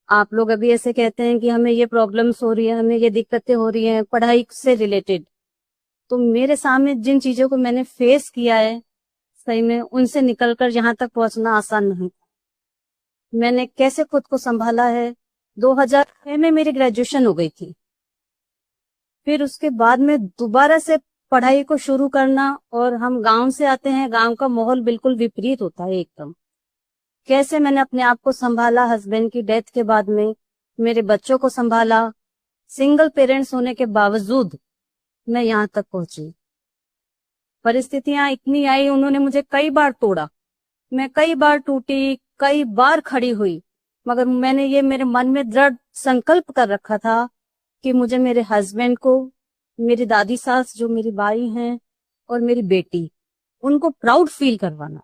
आप लोग अभी ऐसे कहते हैं कि हमें ये प्रॉब्लम्स हो रही है, हमें ये दिक्कतें हो रही हैं पढ़ाई से रिलेटेड। तो मेरे सामने जिन चीजों को मैंने फेस किया है, सही में उनसे निकलकर यहाँ तक पहुंचना आसान नहीं। मैंने कैसे खुद को संभाला है। 2006 में मेरी ग्रेजुएशन हो गई थी। फिर उसके बाद में दोबारा से पढ़ाई को शुरू करना, और हम गांव से आते हैं, गांव का माहौल बिल्कुल विपरीत होता है एकदम। कैसे मैंने अपने आप को संभाला, हस्बैंड की डेथ के बाद में मेरे बच्चों को संभाला, सिंगल पेरेंट्स होने के बावजूद मैं यहाँ तक पहुंची। परिस्थितियां इतनी आई, उन्होंने मुझे कई बार तोड़ा, मैं कई बार टूटी, कई बार खड़ी हुई, मगर मैंने ये मेरे मन में दृढ़ संकल्प कर रखा था कि मुझे मेरे हस्बैंड को, मेरी दादी सास जो मेरी बाई हैं, और मेरी बेटी, उनको प्राउड फील करवाना।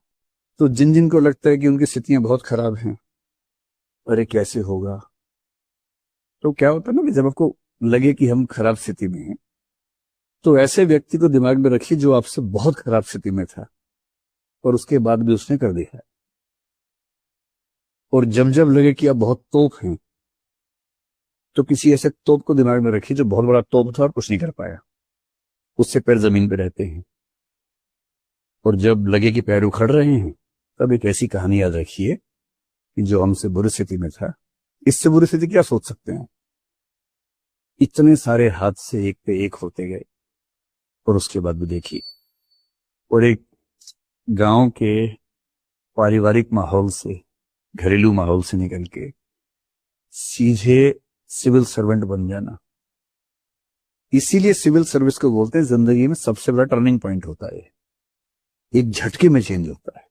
तो जिन जिन को लगता है कि उनकी स्थितियां बहुत खराब हैं, अरे कैसे होगा, तो क्या होता है ना कि जब आपको लगे कि हम खराब स्थिति में हैं, तो ऐसे व्यक्ति को दिमाग में रखिए जो आपसे बहुत खराब स्थिति में था और उसके बाद भी उसने कर दिया है। और जब जब लगे कि आप बहुत तोप हैं, तो किसी ऐसे तोप को दिमाग में रखिए जो बहुत बड़ा तोप था और कुछ नहीं कर पाया, उससे पैर जमीन पे रहते हैं। और जब लगे कि पैर उखड़ रहे हैं, तब एक ऐसी कहानी याद रखिए कि जो हमसे बुरी स्थिति में था, इससे बुरी स्थिति क्या सोच सकते हैं। इतने सारे हाथ से एक पे एक होते गए, और उसके बाद भी देखिए, और एक गांव के पारिवारिक माहौल से, घरेलू माहौल से निकल के सीधे सिविल सर्वेंट बन जाना। इसीलिए सिविल सर्विस को बोलते हैं जिंदगी में सबसे बड़ा टर्निंग पॉइंट होता है, एक झटके में चेंज होता है।